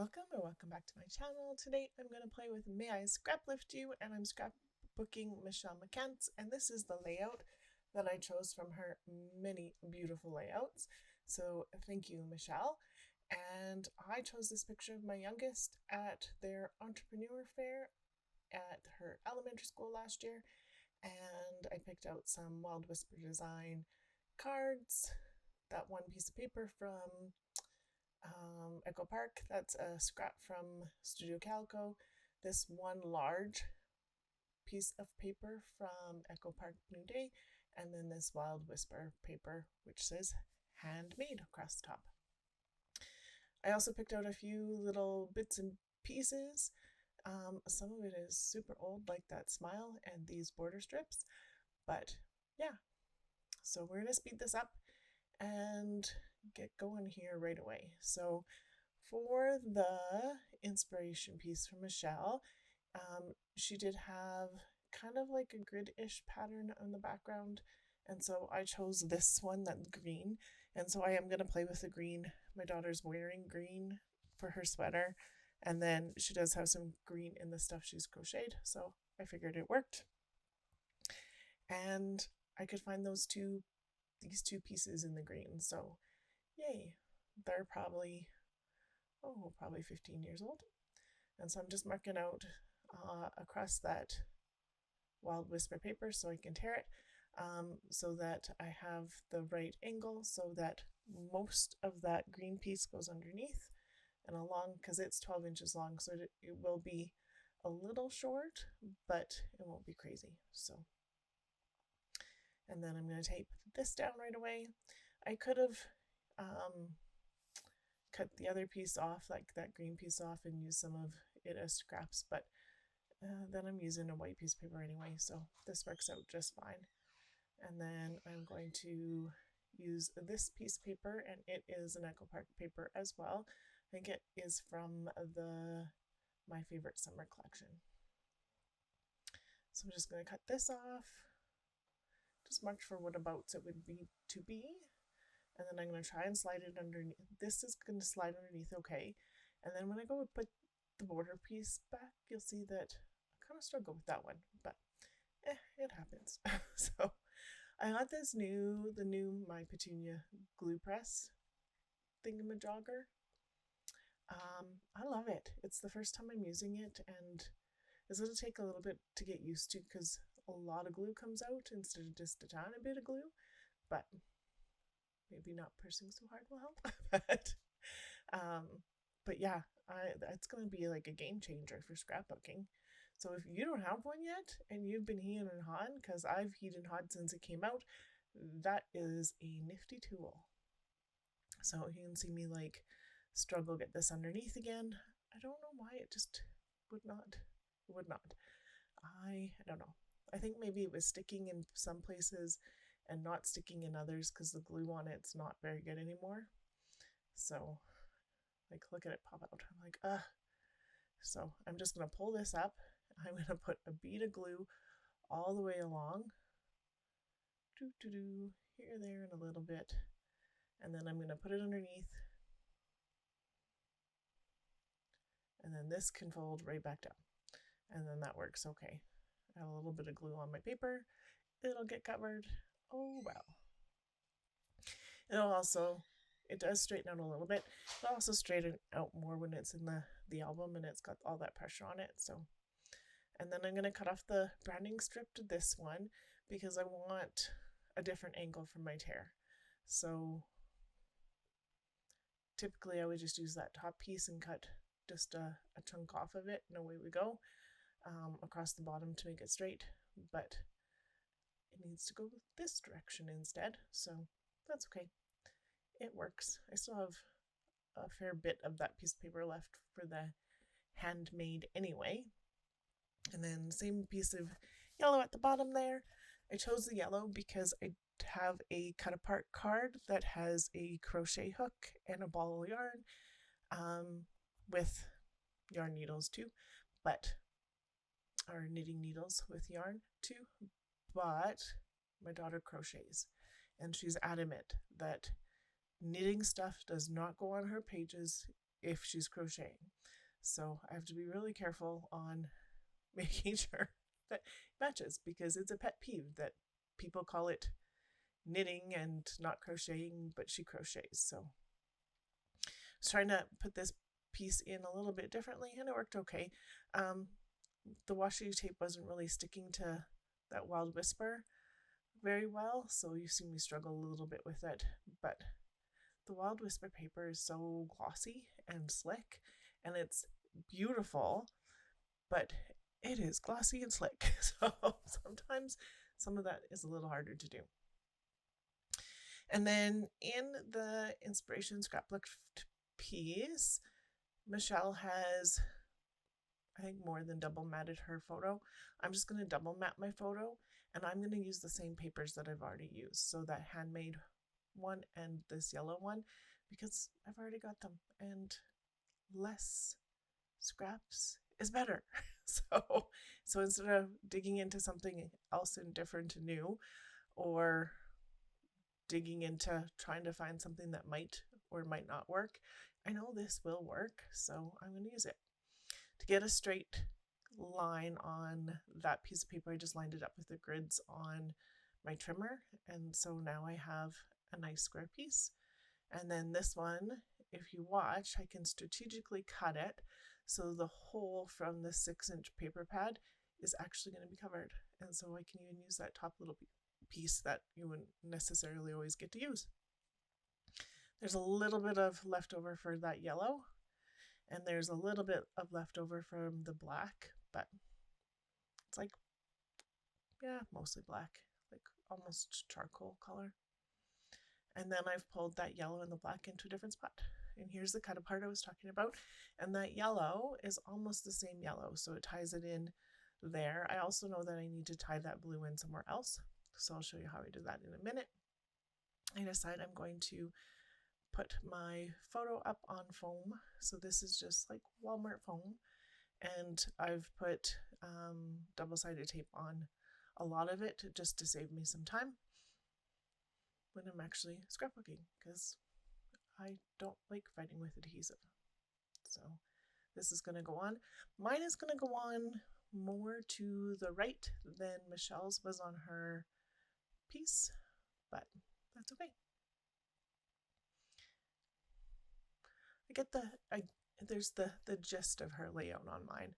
Welcome or welcome back to my channel. Today I'm going to play with May I Scraplift You, and I'm scrapbooking Michelle McCants, and this is the layout that I chose from her many beautiful layouts. So thank you, Michelle. And I chose this picture of my youngest at their entrepreneur fair at her elementary school last year, and I picked out some Wild Whisper design cards, that one piece of paper from Echo Park, that's a scrap from Studio Calico, this one large piece of paper from Echo Park New Day, and then this Wild Whisper paper which says handmade across the top. I also picked out a few little bits and pieces. Some of it is super old, like that smile and these border strips, but yeah, so we're gonna speed this up and get going here right away. So for the inspiration piece from Michelle, she did have kind of like a grid-ish pattern on the background, and so I chose this one, that's green, and so I am going to play with the green. My daughter's wearing green for her sweater, and then she does have some green in the stuff she's crocheted, so I figured it worked. And I could find these two pieces in the green, so yay. They're probably 15 years old. And so I'm just marking out across that Wild Whisper paper so I can tear it, so that I have the right angle so that most of that green piece goes underneath and along, because it's 12 inches long, so it will be a little short, but it won't be crazy. So, and then I'm going to tape this down right away. I could have cut the other piece off, like that green piece off, and use some of it as scraps, but then I'm using a white piece of paper anyway, so this works out just fine. And then I'm going to use this piece of paper, and it is an Echo Park paper as well. I think it is from the My Favorite Summer collection. So I'm just going to cut this off, just marked for what abouts it would be to be. And then I'm going to try and slide it underneath. This is going to slide underneath okay. And then when I go to put the border piece back, you'll see that I kind of struggle with that one, but it happens. So I got the new My Petunia glue press thingamajogger. I love it. It's the first time I'm using it, and it's going to take a little bit to get used to because a lot of glue comes out instead of just a tiny bit of glue, but maybe not pressing so hard will help. But yeah, it's going to be like a game changer for scrapbooking. So if you don't have one yet and you've been heeing and hawing, because I've heed and hawed since it came out, that is a nifty tool. So you can see me like struggle get this underneath again. I don't know why it just would not. I don't know. I think maybe it was sticking in some places and not sticking in others because the glue on it's not very good anymore. So like, look at it pop out. I'm like, ugh. So I'm just going to pull this up. I'm going to put a bead of glue all the way along. Here, there, and a little bit. And then I'm going to put it underneath. And then this can fold right back down. And then that works okay. I have a little bit of glue on my paper. It'll get covered. Oh, well. It does straighten out a little bit. It'll also straighten out more when it's in the album and it's got all that pressure on it. So, and then I'm going to cut off the branding strip to this one because I want a different angle from my tear. So typically I would just use that top piece and cut just a chunk off of it, and away we go, across the bottom to make it straight, but it needs to go this direction instead, so that's okay. It works. I still have a fair bit of that piece of paper left for the handmade anyway. And then same piece of yellow at the bottom there. I chose the yellow because I have a cut apart card that has a crochet hook and a ball of yarn, with yarn needles too, or knitting needles with yarn too, but my daughter crochets and she's adamant that knitting stuff does not go on her pages if she's crocheting. So I have to be really careful on making sure that it matches, because it's a pet peeve that people call it knitting and not crocheting, but she crochets. So I was trying to put this piece in a little bit differently, and it worked okay. The washi tape wasn't really sticking to that Wild Whisper very well, so you see me struggle a little bit with it. But the Wild Whisper paper is so glossy and slick, and it's beautiful, but it is glossy and slick. So sometimes some of that is a little harder to do. And then in the inspiration Scraplift piece, Michelle has, I think, more than double matted her photo. I'm just going to double mat my photo, and I'm going to use the same papers that I've already used. So that handmade one and this yellow one, because I've already got them, and less scraps is better. So instead of digging into something else and different and new, or digging into trying to find something that might or might not work, I know this will work, so I'm going to use it. To get a straight line on that piece of paper, I just lined it up with the grids on my trimmer, and so now I have a nice square piece. And then this one, if you watch, I can strategically cut it so the hole from the 6-inch paper pad is actually going to be covered, and so I can even use that top little piece that you wouldn't necessarily always get to use. There's a little bit of leftover for that yellow, and there's a little bit of leftover from the black, but it's like, yeah, mostly black, like almost charcoal color. And then I've pulled that yellow and the black into a different spot. And here's the cut apart I was talking about. And that yellow is almost the same yellow, so it ties it in there. I also know that I need to tie that blue in somewhere else, so I'll show you how I do that in a minute. I decide I'm going to put my photo up on foam. So this is just like Walmart foam, and I've put double-sided tape on a lot of it just to save me some time when I'm actually scrapbooking, because I don't like fighting with adhesive. So this is going to go on. Mine is going to go on more to the right than Michelle's was on her piece, but that's okay. There's the gist of her layout on mine,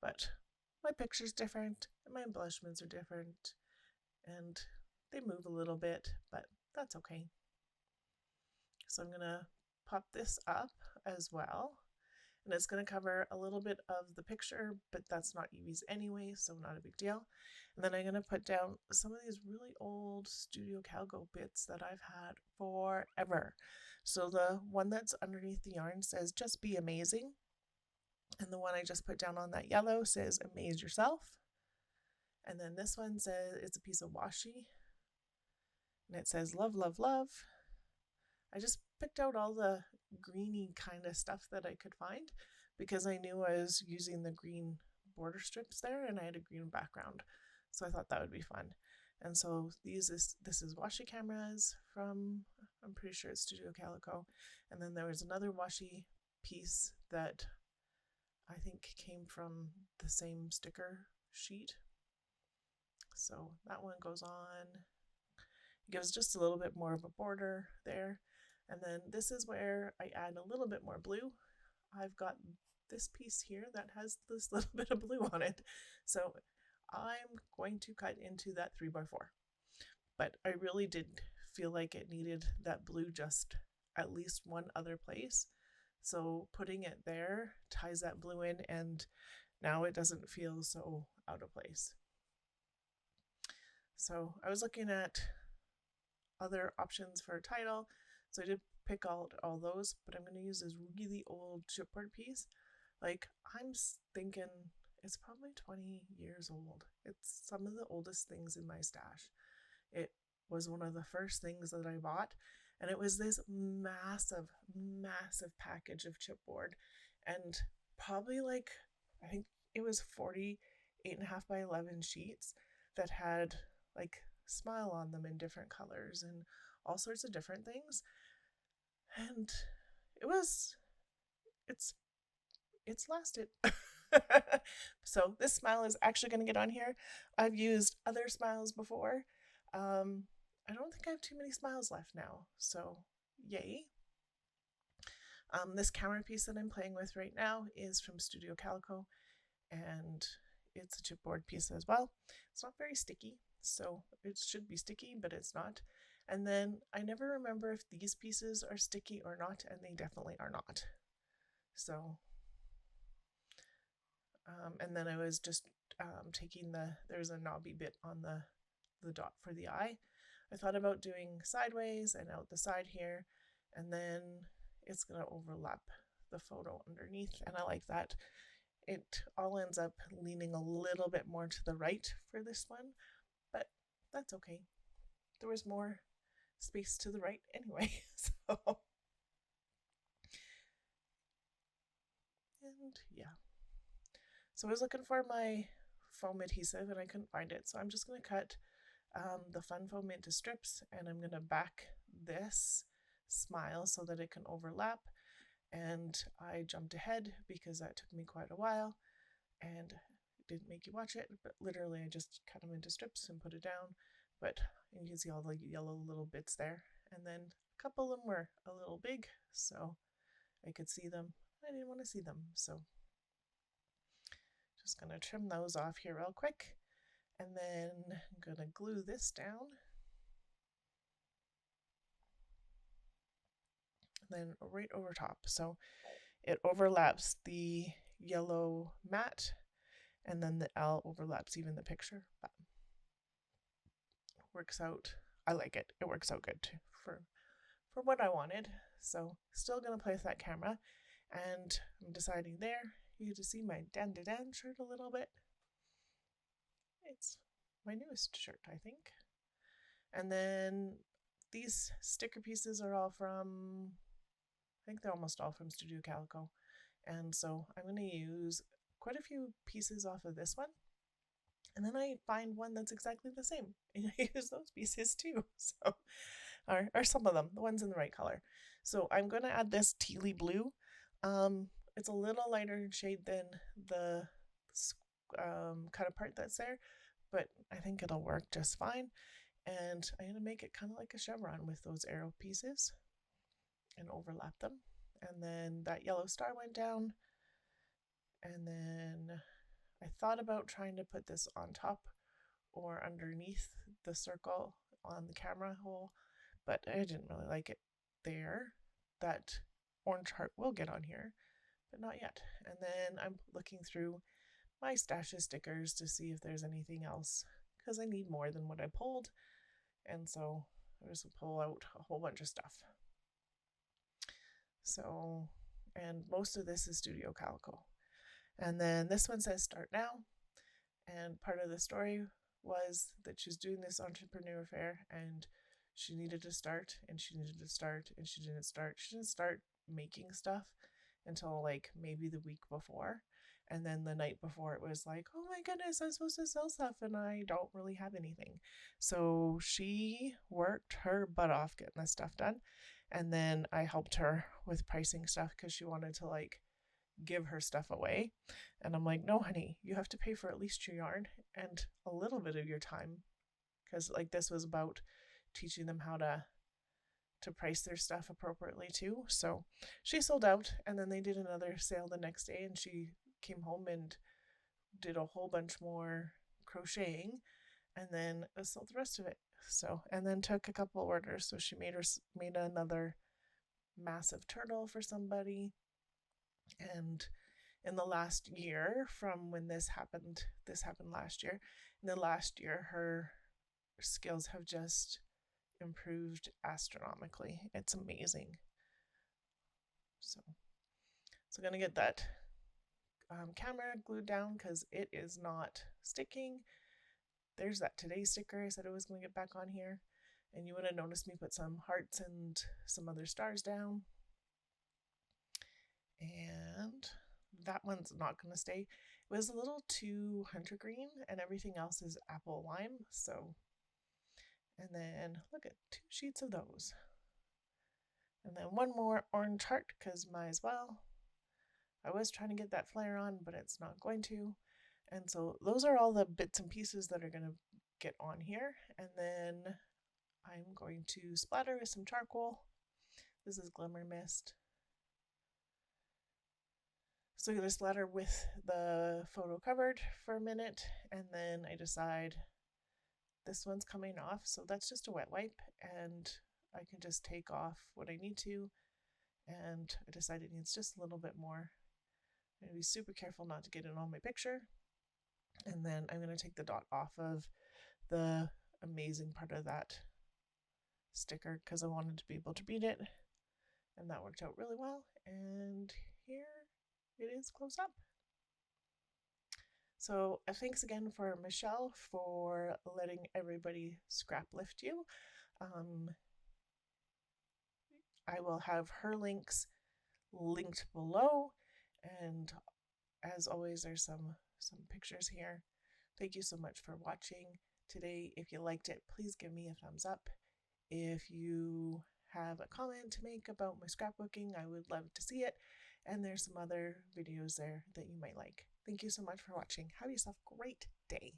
but my picture's different and my embellishments are different, and they move a little bit, but that's okay. So I'm gonna pop this up as well, and it's gonna cover a little bit of the picture, but that's not Evie's anyway, so not a big deal. And then I'm gonna put down some of these really old Studio Calgo bits that I've had forever. So the one that's underneath the yarn says just be amazing, and the one I just put down on that yellow says amaze yourself. And then this one says it's a piece of washi, and it says love, love, love. I just picked out all the greeny kind of stuff that I could find, because I knew I was using the green border strips there, and I had a green background, so I thought that would be fun. And so this is washi cameras from, I'm pretty sure it's Studio Calico, and then there was another washi piece that I think came from the same sticker sheet. So that one goes on. It gives just a little bit more of a border there. And then this is where I add a little bit more blue. I've got this piece here that has this little bit of blue on it. So I'm going to cut into that 3x4. But I really did feel like it needed that blue just at least one other place. So putting it there ties that blue in, and now it doesn't feel so out of place. So I was looking at other options for a title, so I did pick out all those, but I'm going to use this really old chipboard piece. Like, I'm thinking it's probably 20 years old. It's some of the oldest things in my stash. It was one of the first things that I bought, and it was this massive, massive package of chipboard, and probably like, I think it was 48.5 by 11 sheets that had like smile on them in different colors and all sorts of different things. And it was it's lasted. So this smile is actually going to get on here. I've used other smiles before. I don't think I have too many smiles left now, so yay. This camera piece that I'm playing with right now is from Studio Calico, and it's a chipboard piece as well. It's not very sticky, so it should be sticky, but it's not. And then I never remember if these pieces are sticky or not, and they definitely are not. So, and then I was just taking there's a knobby bit on the dot for the eye. I thought about doing sideways and out the side here, and then it's going to overlap the photo underneath, and I like that. It all ends up leaning a little bit more to the right for this one, but that's okay. There was more space to the right anyway, so. And yeah. So I was looking for my foam adhesive and I couldn't find it, so I'm just going to cut the fun foam into strips, and I'm going to back this smile so that it can overlap. And I jumped ahead because that took me quite a while and didn't make you watch it, but literally I just cut them into strips and put it down. But you can see all the yellow little bits there, and then a couple of them were a little big, so I could see them. I didn't want to see them, so just gonna trim those off here real quick, and then I'm gonna glue this down, and then right over top, so it overlaps the yellow mat, and then the L overlaps even the picture. But works out. I like it. It works out good too for what I wanted. So still gonna play with that camera, and I'm deciding there. You get to see my Dan shirt a little bit. It's my newest shirt, I think. And then these sticker pieces are all from, I think they're almost all from Studio Calico. And so I'm going to use quite a few pieces off of this one. And then I find one that's exactly the same, and I use those pieces too. So, or some of them, the ones in the right color. So I'm going to add this tealy blue. It's a little lighter shade than the kind of part that's there, but I think it'll work just fine. And I'm going to make it kind of like a chevron with those arrow pieces and overlap them. And then that yellow star went down, and then I thought about trying to put this on top or underneath the circle on the camera hole, but I didn't really like it there. That orange heart will get on here, but not yet. And then I'm looking through my stash of stickers to see if there's anything else, because I need more than what I pulled, and so I just pull out a whole bunch of stuff. So, and most of this is Studio Calico. And then this one says start now, and part of the story was that she's doing this entrepreneur fair, and she needed to start, and she needed to start, and she didn't start. She didn't start making stuff until like maybe the week before. And then the night before it was like, oh my goodness, I'm supposed to sell stuff and I don't really have anything. So she worked her butt off getting this stuff done. And then I helped her with pricing stuff because she wanted to like give her stuff away. And I'm like, no, honey, you have to pay for at least your yarn and a little bit of your time. Because like this was about teaching them how to price their stuff appropriately too. So she sold out, and then they did another sale the next day, and she came home and did a whole bunch more crocheting, and then sold the rest of it. So, and then took a couple orders. So she made another massive turtle for somebody. And in the last year, from when this happened last year, in the last year, her skills have just improved astronomically. It's amazing. So I'm gonna get that camera glued down because it is not sticking. There's that today sticker I said I was going to get back on here, and you would have noticed me put some hearts and some other stars down, and that one's not going to stay. It was a little too hunter green, and everything else is apple lime. So, and then look at 2 sheets of those, and then one more orange heart because might as well. I was trying to get that flare on, but it's not going to. And so those are all the bits and pieces that are going to get on here. And then I'm going to splatter with some charcoal. This is Glimmer Mist. So I'm going to splatter with the photo covered for a minute, and then I decide this one's coming off, so that's just a wet wipe, and I can just take off what I need to, and I decide it needs just a little bit more. I'm going to be super careful not to get it on my picture, and then I'm going to take the dot off of the amazing part of that sticker because I wanted to be able to read it, and that worked out really well. And here it is close up. So thanks again for Michelle for letting everybody scraplift you. I will have her links linked below, and as always there's some pictures here. Thank you so much for watching today. If you liked it, please give me a thumbs up. If you have a comment to make about my scrapbooking, I would love to see it. And there's some other videos there that you might like. Thank you so much for watching. Have yourself a great day.